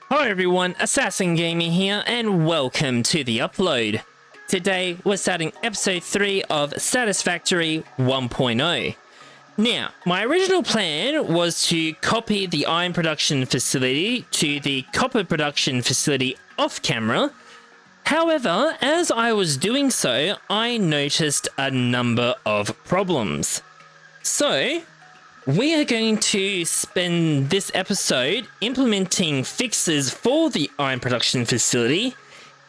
Hi everyone, Assassin Gaming here, and welcome to the upload. Today, we're starting episode 3 of Satisfactory 1.0. Now, my original plan was to copy the iron production facility to the copper production facility off camera. However, as I was doing so, I noticed a number of problems. So, we are going to spend this episode implementing fixes for the iron production facility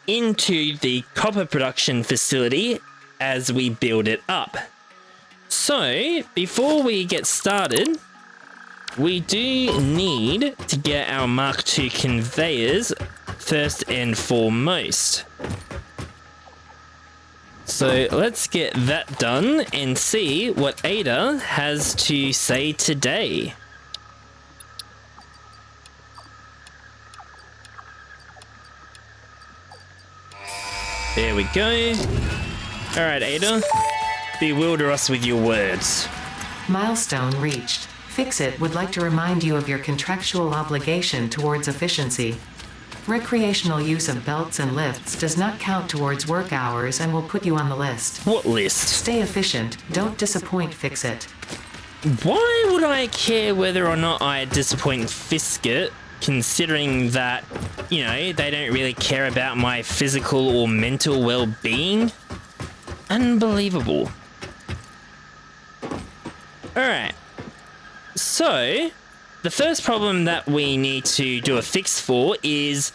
into the copper production facility as we build it up. So, before we get started, we do need to get our Mark II conveyors first and foremost. So let's get that done and see what Ada has to say today. There we go. Alright, Ada, bewilder us with your words. Milestone reached. Fix-It would like to remind you of your contractual obligation towards efficiency. Recreational use of belts and lifts does not count towards work hours and will put you on the list. What list? Stay efficient. Don't disappoint Fix-It. Why would I care whether or not I disappoint Fix-It, considering that, you know, they don't really care about my physical or mental well-being? Unbelievable. Alright. So, the first problem that we need to do a fix for is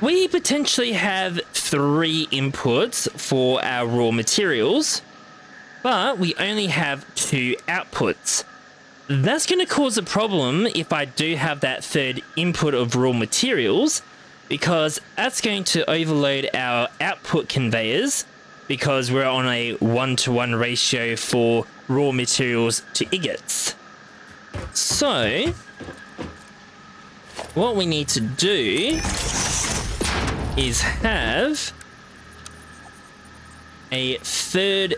we potentially have 3 inputs for our raw materials, but we only have 2 outputs. That's going to cause a problem if I do have that third input of raw materials, because that's going to overload our output conveyors because we're on a 1-to-1 ratio for raw materials to ingots. So, what we need to do is have a third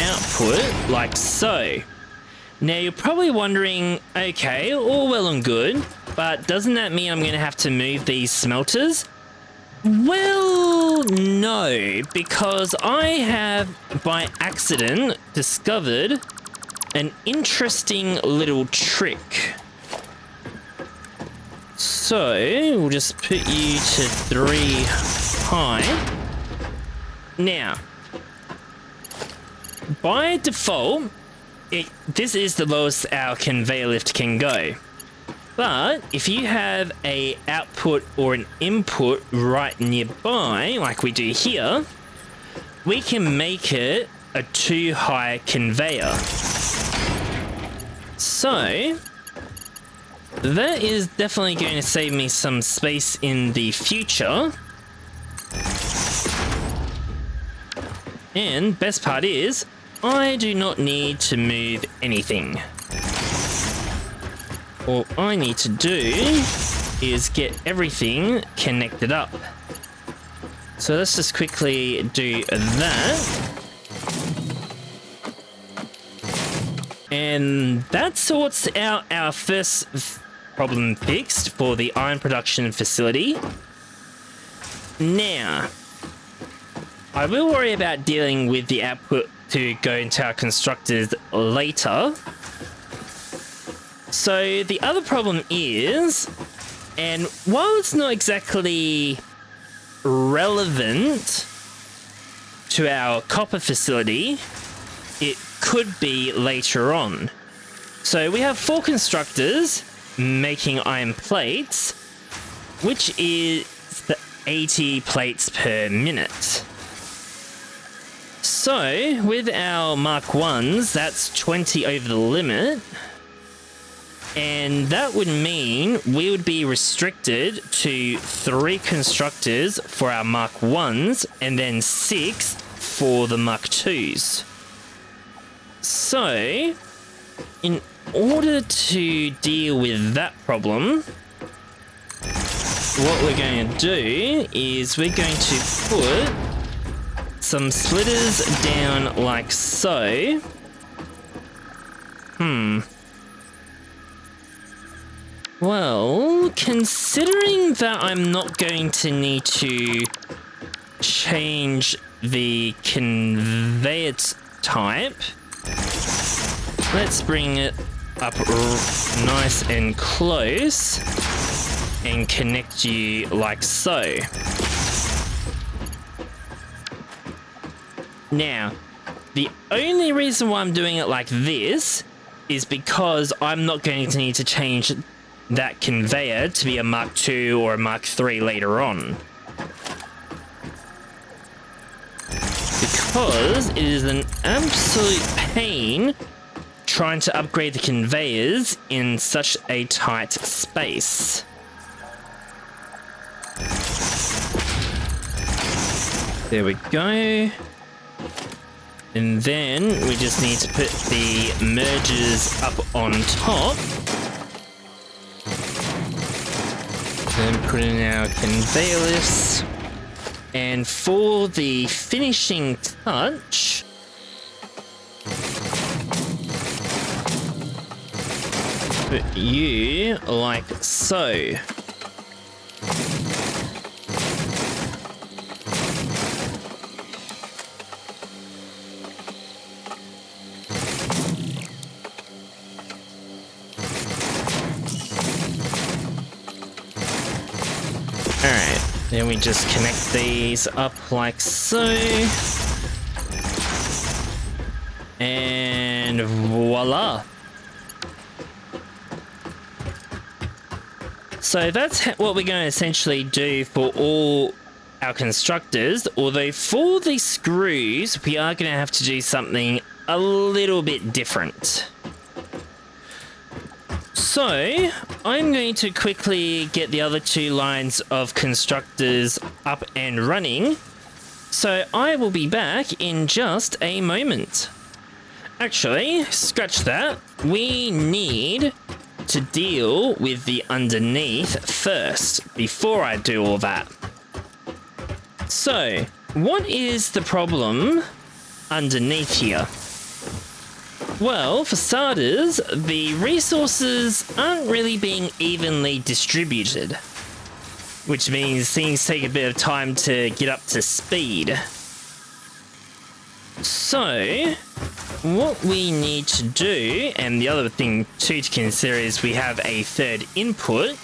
output like so. Now you're probably wondering, okay, all well and good, but doesn't that mean I'm going to have to move these smelters? Well, no, because I have by accident discovered an interesting little trick. So, we'll just put you to 3 high. Now, by default, this is the lowest our conveyor lift can go. But if you have a output or an input right nearby, like we do here, we can make it a 2 high conveyor. So, that is definitely going to save me some space in the future. And best part is, I do not need to move anything. All I need to do is get everything connected up. So let's just quickly do that. And that sorts out our first problem fixed for the iron production facility. Now, I will worry about dealing with the output to go into our constructors later. So the other problem is, and while it's not exactly relevant to our copper facility, it could be later on. So we have 4 constructors making iron plates, which is the 80 plates per minute. So with our Mark 1s, that's 20 over the limit. And that would mean we would be restricted to 3 constructors for our Mark 1s and then 6 for the Mark 2s. So, in order to deal with that problem, what we're going to do is we're going to put some splitters down like so. Well, Well, considering that I'm not going to need to change the conveyor type, let's bring it up nice and close and connect you like so. Now, the only reason why I'm doing it like this is because I'm not going to need to change that conveyor to be a Mark II or a Mark III later on. Because it is an absolute pain trying to upgrade the conveyors in such a tight space. There we go. And then we just need to put the mergers up on top. Then put in our conveyor lifts. And for the finishing touch, put you like so. Alright, then we just connect these up like so. And voila. So that's what we're going to essentially do for all our constructors, although for the screws, we are going to have to do something a little bit different. So, I'm going to quickly get the other two lines of constructors up and running, so I will be back in just a moment. Actually, scratch that. We need to deal with the underneath first, before I do all that. So, what is the problem underneath here? Well, for starters, the resources aren't really being evenly distributed, which means things take a bit of time to get up to speed. So, what we need to do, and the other thing too to consider is we have a third input,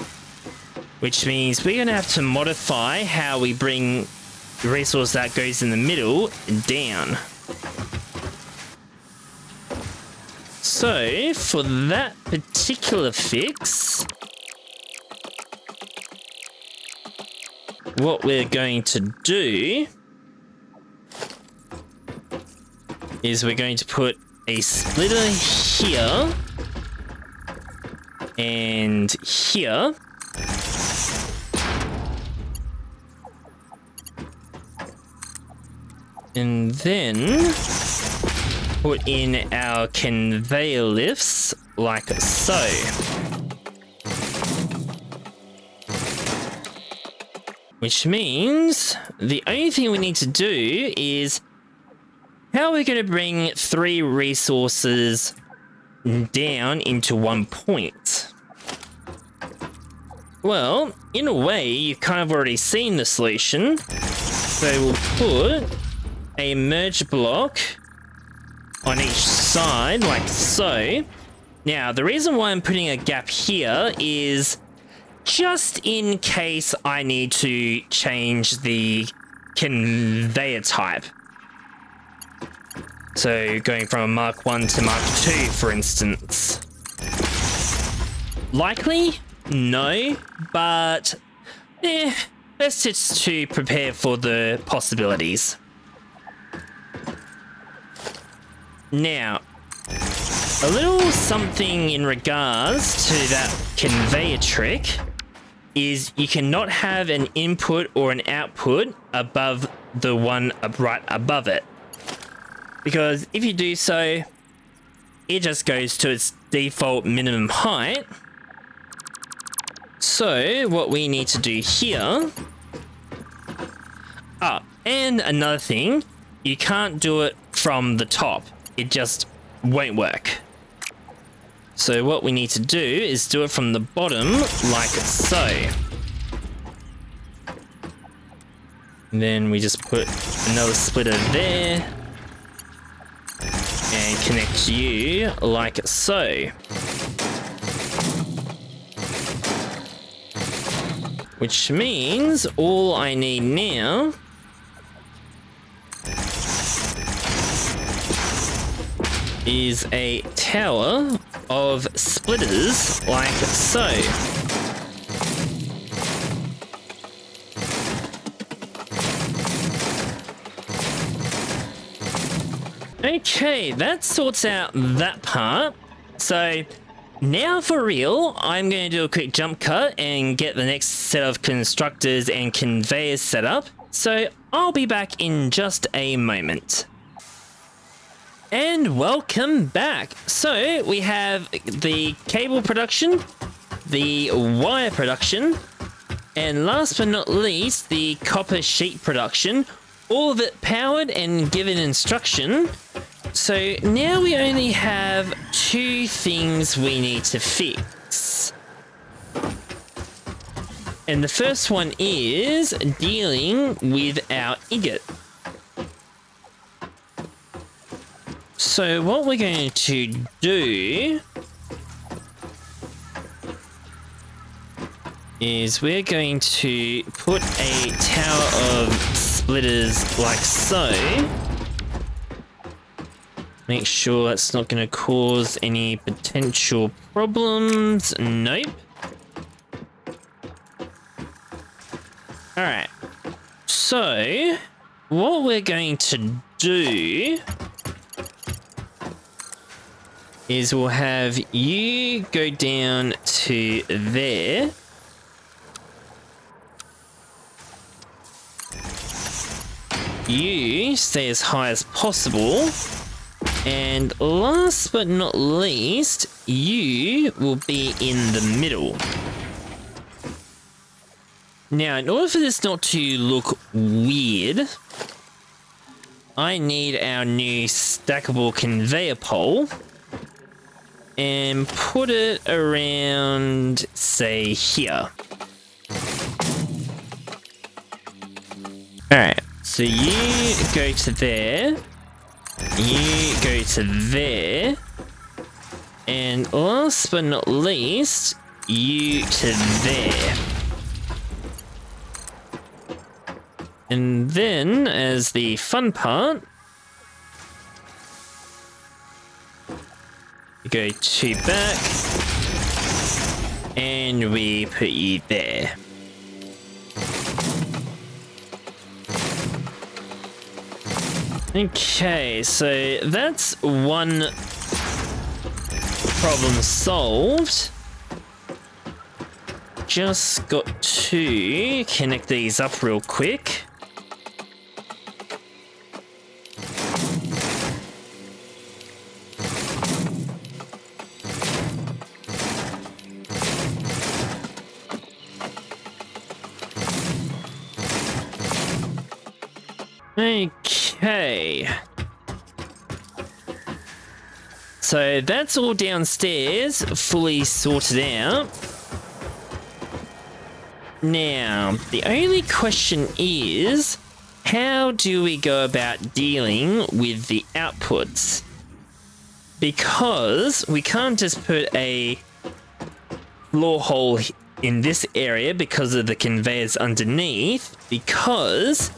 which means we're going to have to modify how we bring the resource that goes in the middle down. So, for that particular fix, what we're going to do is we're going to put a splitter here and here. And then put in our conveyor lifts like so. Which means the only thing we need to do is how we're going to bring 3 resources down into 1 point. Well, in a way, you've kind of already seen the solution. So we'll put a merge block on each side, like so. Now, the reason why I'm putting a gap here is just in case I need to change the conveyor type. So, going from a Mark 1 to Mark 2, for instance. Likely? No, but that's just to prepare for the possibilities. Now, a little something in regards to that conveyor trick is you cannot have an input or an output above the one right above it. Because if you do so, it just goes to its default minimum height. So what we need to do here... and another thing, you can't do it from the top. It just won't work. So what we need to do is do it from the bottom like so. And then we just put another splitter there and connect you like so. Which means all I need now is a tower of splitters like so. Okay, that sorts out that part. So now for real, I'm going to do a quick jump cut and get the next set of constructors and conveyors set up. So I'll be back in just a moment. And welcome back. So we have the cable production, the wire production, and last but not least, the copper sheet production. All of it powered and given instruction. So now we only have two things we need to fix. And the first one is dealing with our ingot. So what we're going to do is we're going to put a tower of splitters like so. Make sure that's not going to cause any potential problems. Nope. Alright. So, what we're going to do is we'll have you go down to there. You stay as high as possible. And last but not least, you will be in the middle. Now, in order for this not to look weird, I need our new stackable conveyor pole and put it around, say, here. Alright, so you go to there. You go to there, and last but not least, you to there. And then, as the fun part, you go two back, and we put you there. Okay, so that's one problem solved. Just got to connect these up real quick. Okay. So that's all downstairs, fully sorted out. Now, the only question is, how do we go about dealing with the outputs? Because we can't just put a floor hole in this area because of the conveyors underneath, because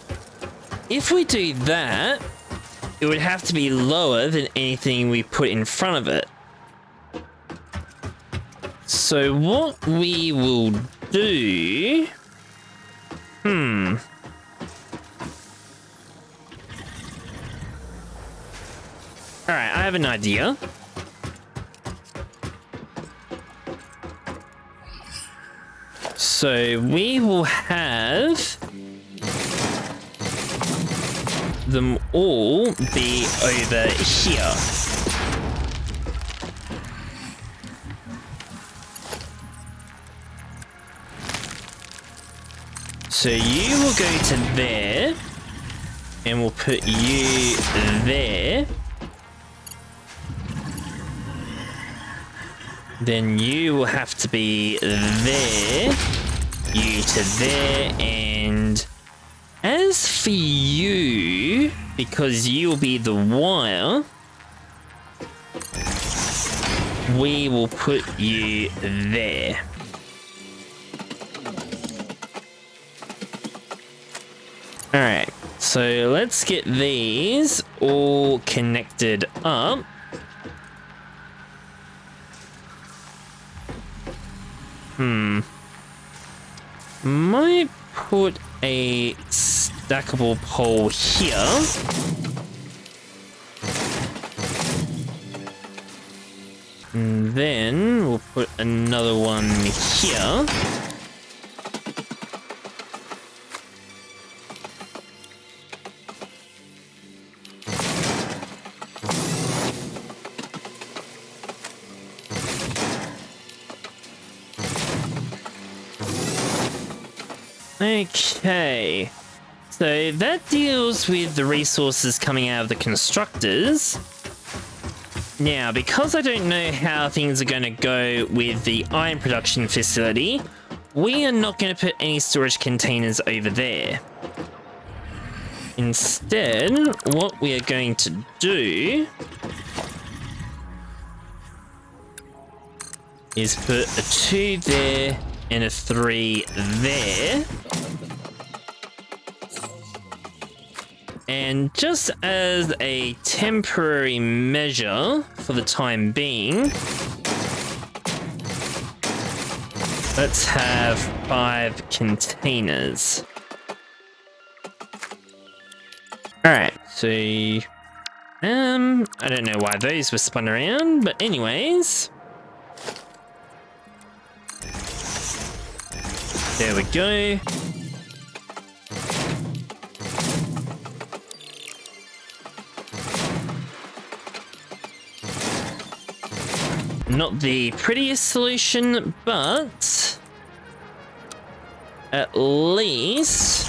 if we do that, it would have to be lower than anything we put in front of it. So what we will do... Alright, I have an idea. So we will have them all be over here. So you will go to there, and we'll put you there. Then you will have to be there, you to there, and as for you, because you'll be the wire, we will put you there. Alright, so let's get these all connected up. Might put a stackable pole here. And then we'll put another one here. Okay, so that deals with the resources coming out of the constructors. Now, because I don't know how things are going to go with the iron production facility, we are not going to put any storage containers over there. Instead, what we are going to do is put a 2 there and a 3 there. And just as a temporary measure for the time being, let's have 5 containers. Alright, so I don't know why those were spun around, but anyways. There we go. Not the prettiest solution, but at least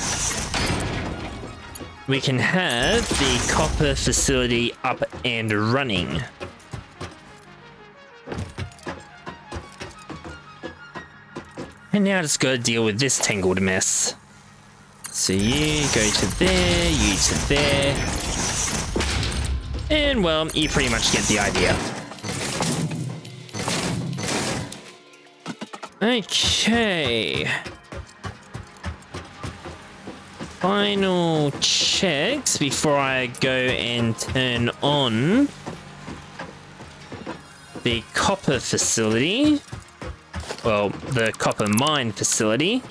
we can have the copper facility up and running. And now I just gotta deal with this tangled mess. So you go to there, you to there. And well, you pretty much get the idea. Okay. Final checks before I go and turn on the copper facility. Well, the copper mine facility.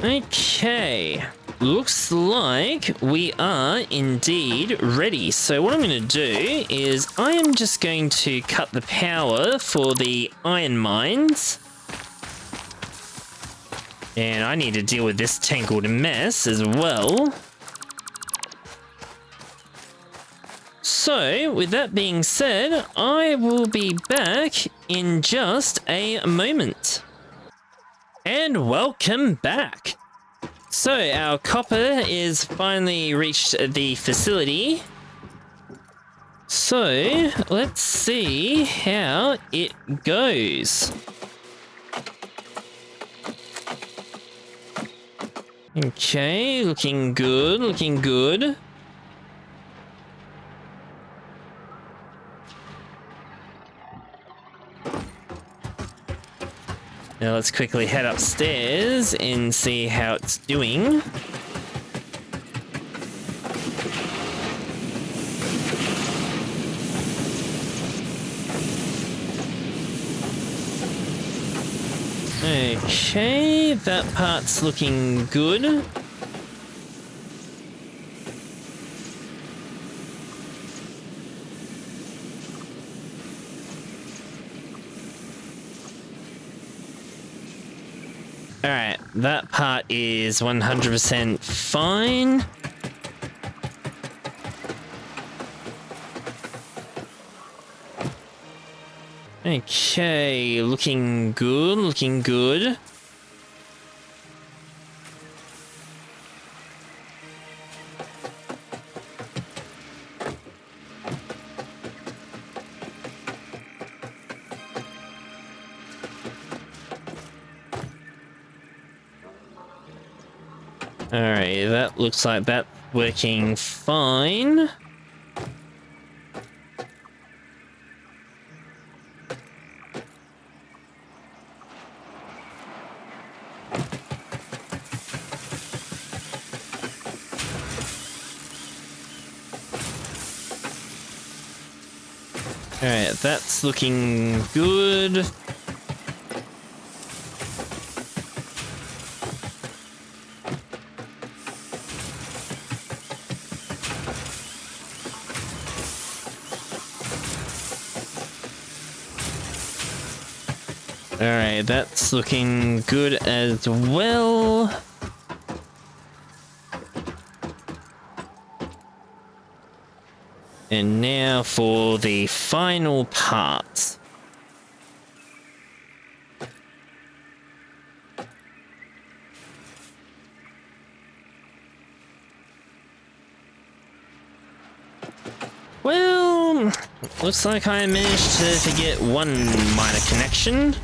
Okay. Looks like we are indeed ready. So what I'm going to do is I am just going to cut the power for the iron mines. And I need to deal with this tangled mess as well. So, with that being said, I will be back in just a moment. And welcome back. So, our copper is finally reached the facility. So, let's see how it goes. Okay, looking good, looking good. Now let's quickly head upstairs and see how it's doing. Okay, that part's looking good. Alright, that part is 100% fine. Okay, looking good, looking good. Alright, that looks like that's working fine. Alright, that's looking good. Alright, that's looking good as well. And now for the final part. Well, looks like I managed to get one minor connection.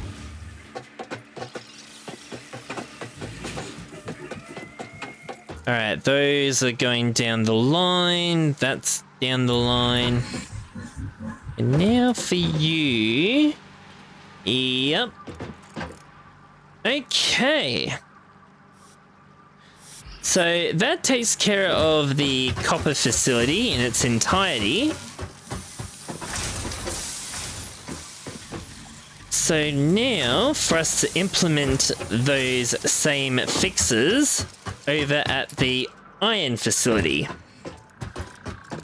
Alright, those are going down the line. That's down the line. And now for you. Yep. Okay. So that takes care of the copper facility in its entirety. So now for us to implement those same fixes over at the iron facility.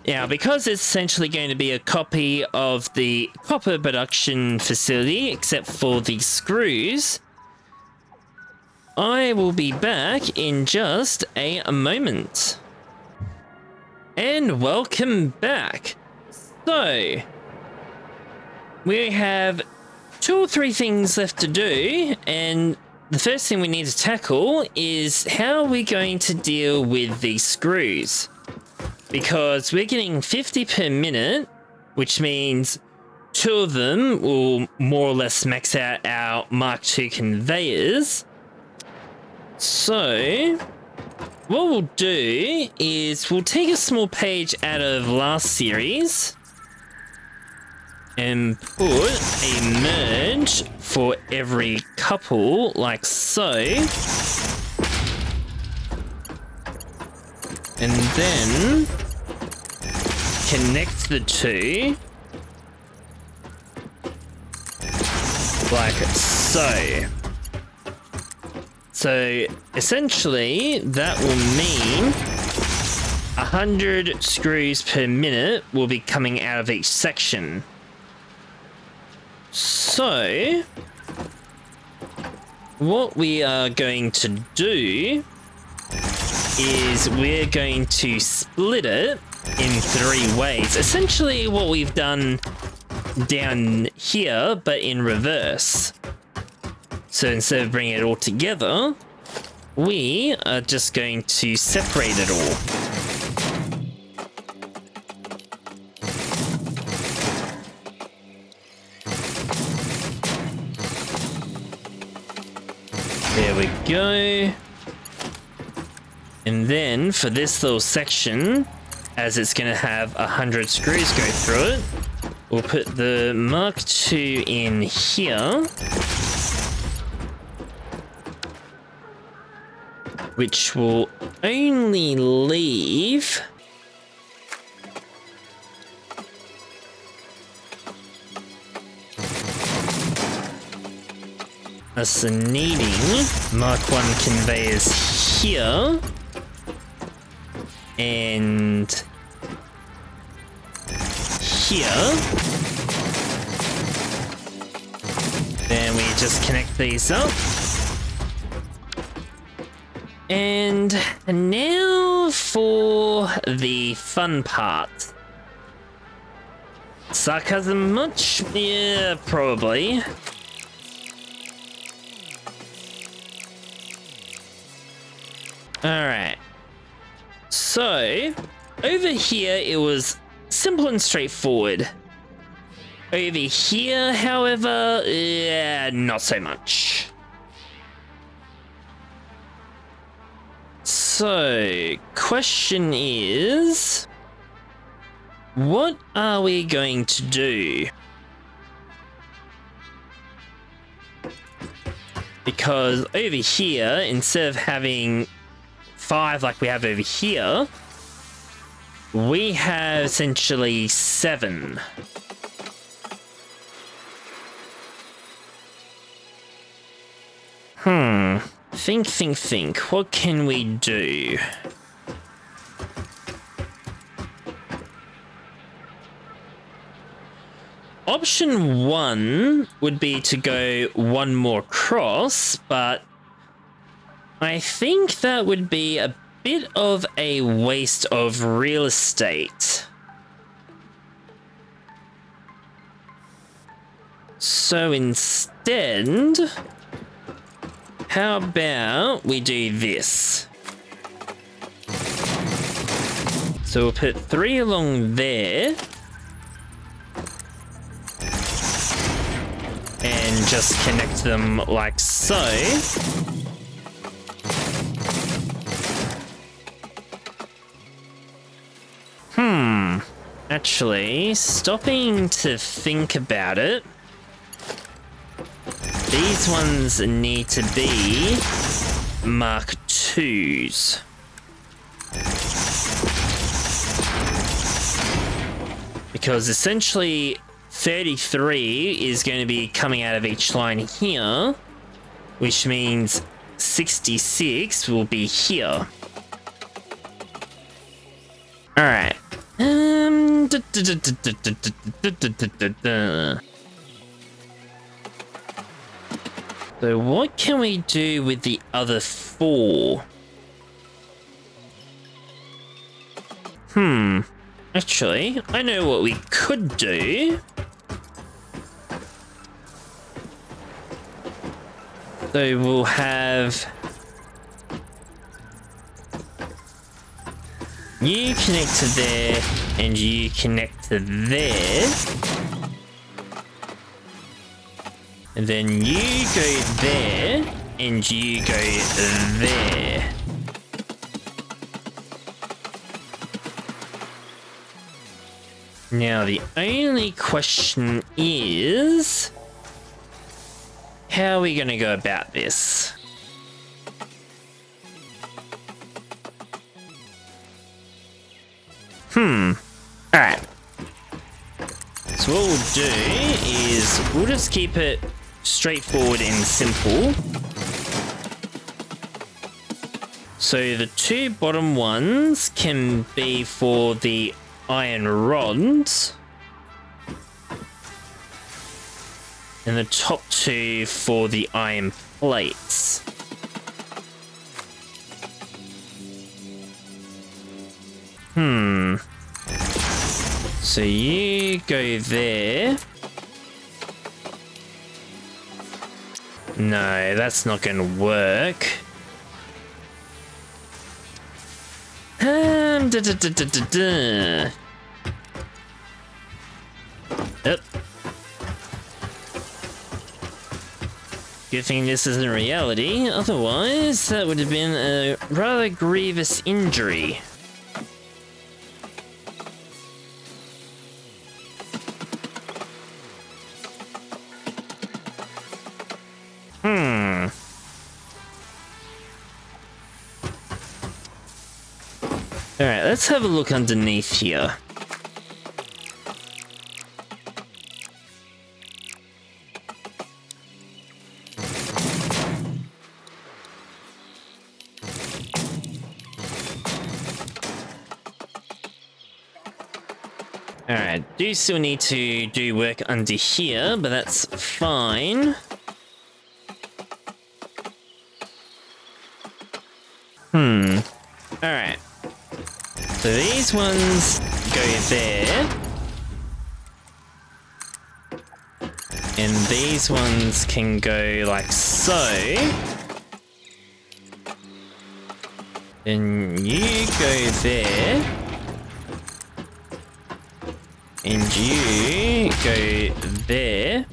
Now, because it's essentially going to be a copy of the copper production facility, except for the screws, I will be back in just a moment. And welcome back. So, we have 2 or 3 things left to do, and the first thing we need to tackle is how are we going to deal with these screws? Because we're getting 50 per minute, which means 2 of them will more or less max out our Mark II conveyors. So, what we'll do is we'll take a small page out of last series and put a merge for every couple, like so. And then connect the 2 like so. So essentially that will mean 100 screws per minute will be coming out of each section. So what we are going to do is we're going to split it in 3 ways. Essentially what we've done down here, but in reverse. So instead of bringing it all together, we are just going to separate it all. There we go. And then for this little section, as it's going to have 100 screws go through it, we'll put the Mark II in here, which will only leave us needing Mark I conveyors here and here. Then we just connect these up. And now for the fun part. Sarcasm much? Yeah, probably. Alright. So, over here it was simple and straightforward. Over here, however, not so much. So, question is, what are we going to do? Because over here, instead of having 5 like we have over here, we have essentially 7. Think. What can we do? Option 1 would be to go one more cross, but I think that would be a bit of a waste of real estate. So instead, how about we do this? So we'll put 3 along there. And just connect them like so. Actually, stopping to think about it, these ones need to be Mark IIs. Because essentially 33 is going to be coming out of each line here, which means 66 will be here. Alright. So what can we do with the other 4? Actually, I know what we could do. So we'll have you connect to there and you connect to there. And then you go there and you go there. Now the only question is, how are we going to go about this? Alright. So what we'll do is we'll just keep it straightforward and simple. So the 2 bottom ones can be for the iron rods. And the top 2 for the iron plates. So you go there. No, that's not going to work. Yep. Good thing this isn't reality, otherwise that would have been a rather grievous injury. Alright, let's have a look underneath here. Alright, do still need to do work under here, but that's fine. Alright. So these ones go there. And these ones can go like so. Then you go there. And you go there.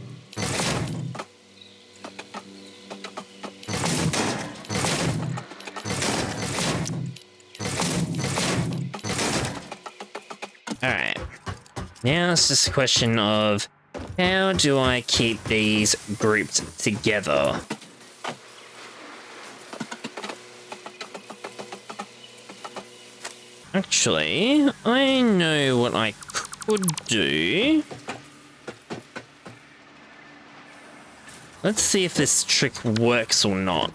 Alright. Now it's just a question of how do I keep these grouped together? Actually, I know what I could do. Let's see if this trick works or not.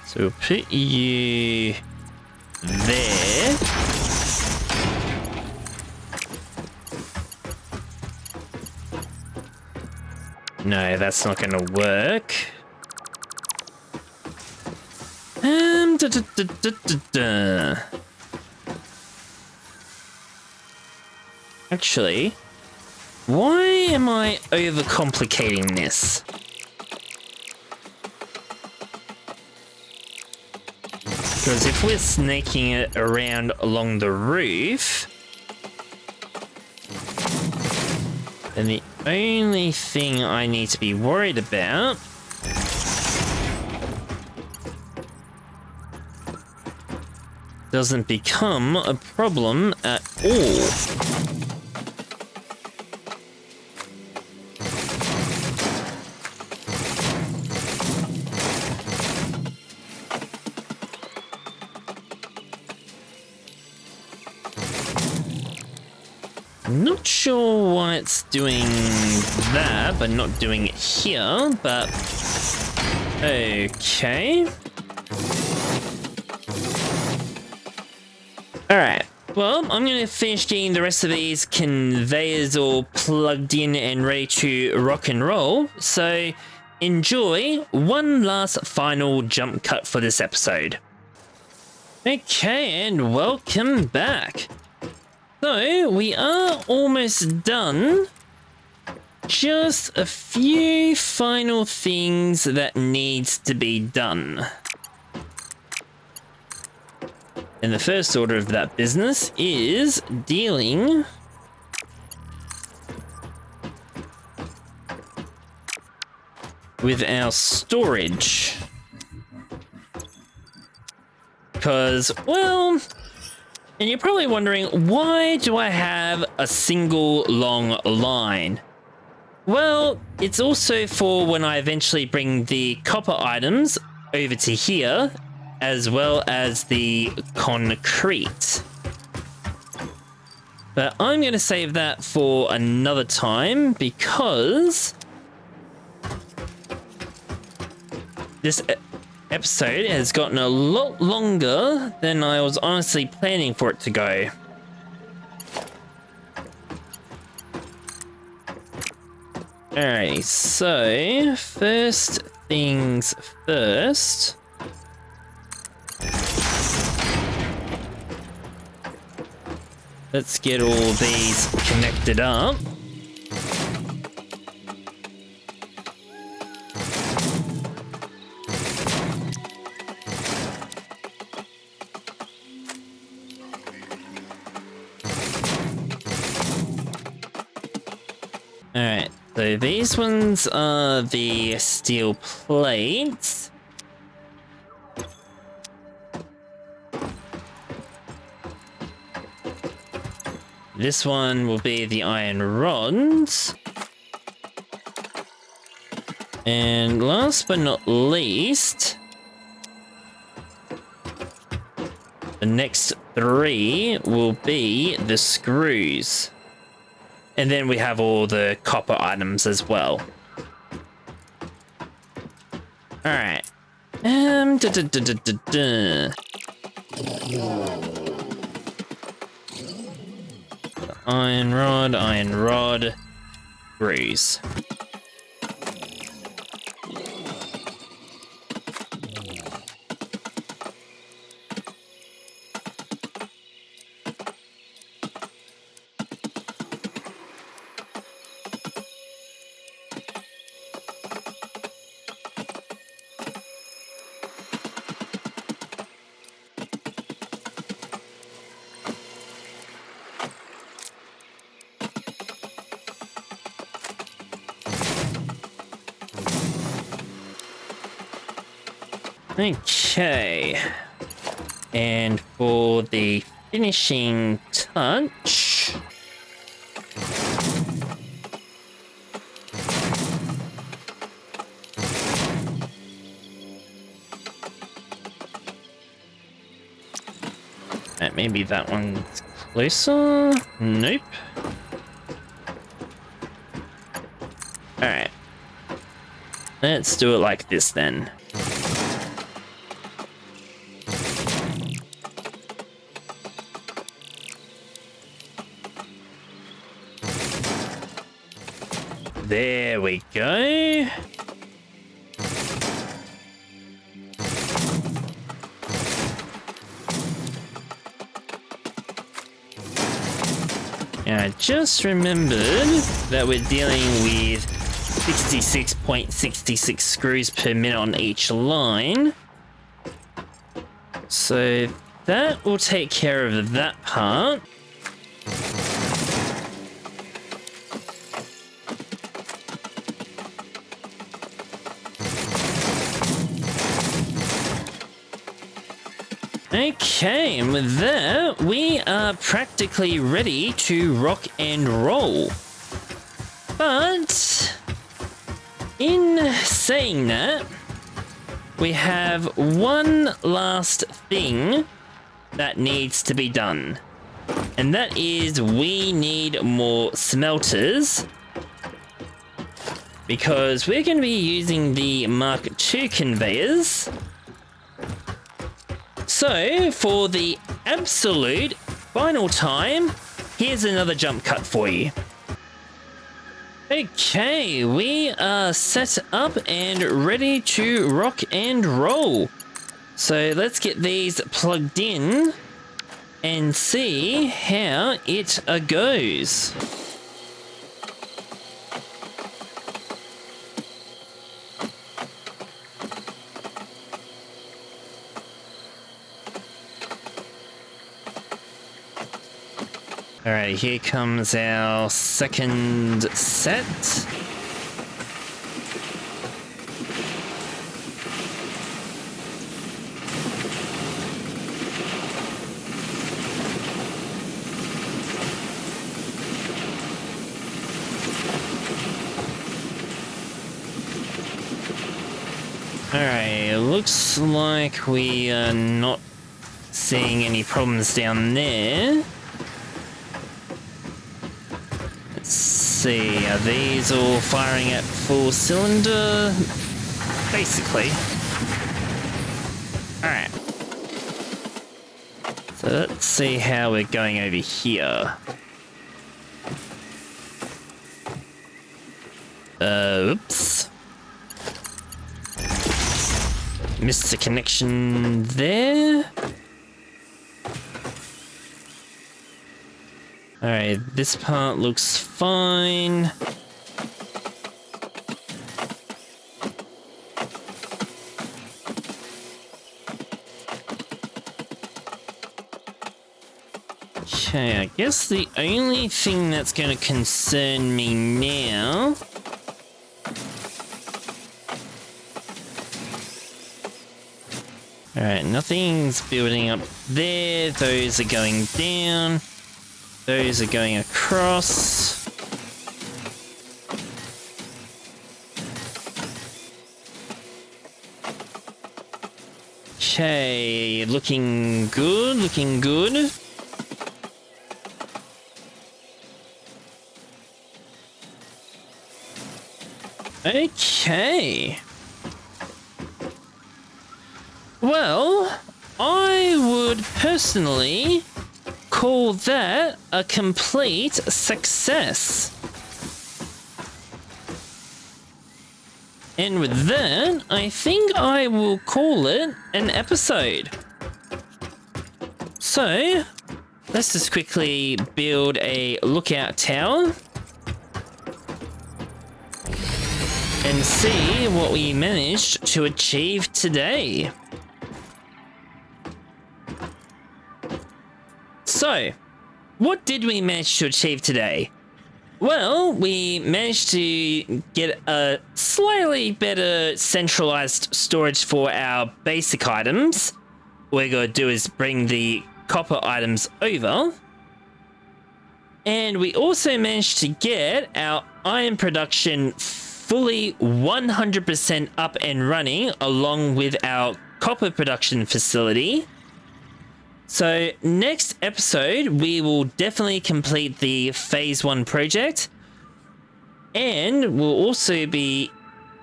So we'll put you there. No, that's not going to work. Da, da, da, da, da, da. Actually, why am I overcomplicating this? Because if we're snaking it around along the roof, then the only thing I need to be worried about doesn't become a problem at all. I'm not sure why it's doing that, but not doing it here, but okay. Alright, well, I'm going to finish getting the rest of these conveyors all plugged in and ready to rock and roll, so enjoy one last final jump cut for this episode. Okay, and welcome back. So, we are almost done. Just a few final things that needs to be done. And the first order of that business is dealing with our storage. Because, well, and you're probably wondering, why do I have a single long line? Well, it's also for when I eventually bring the copper items over to here, as well as the concrete. But I'm going to save that for another time because this episode has gotten a lot longer than I was honestly planning for it to go. Alright, so first things first. Let's get all these connected up. Alright, so these ones are the steel plates. This one will be the iron rods. And last but not least, the next three will be the screws. And then we have all the copper items as well. Alright. Iron rod, screws. Okay. And for the finishing touch... maybe that one's closer? Nope. Alright. Let's do it like this then. There we go. And I just remembered that we're dealing with 66.66 screws per minute on each line. So that will take care of that part. Okay, and with that, we are practically ready to rock and roll. But in saying that, we have one last thing that needs to be done. And that is we need more smelters. Because we're going to be using the Mark II conveyors. So, for the absolute final time, here's another jump cut for you. Okay, we are set up and ready to rock and roll. So let's get these plugged in and see how it goes. Alright, here comes our second set. Alright, it looks like we are not seeing any problems down there. See, are these all firing at full cylinder? Basically. Alright. So let's see how we're going over here. Oops. Missed the connection there. Alright, this part looks fine. Okay, I guess the only thing that's going to concern me now... Alright, nothing's building up there. Those are going down. Those are going across. Okay, looking good, looking good. Okay. Well, I would personally call that a complete success. And with that, I think I will call it an episode. So, let's just quickly build a lookout tower and see what we managed to achieve today. So, what did we manage to achieve today? Well, we managed to get a slightly better centralized storage for our basic items. What we're going to do is bring the copper items over. And we also managed to get our iron production fully 100% up and running along with our copper production facility. So next episode, we will definitely complete the phase 1 project. And we'll also be,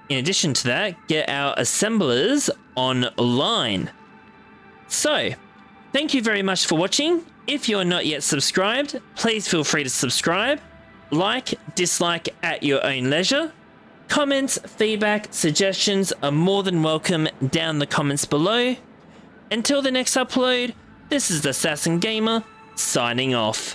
in addition to that, get our assemblers online. So, thank you very much for watching. If you're not yet subscribed, please feel free to subscribe. Like, dislike at your own leisure. Comments, feedback, suggestions are more than welcome down the comments below. Until the next upload, this is the Assassin Gamer, signing off.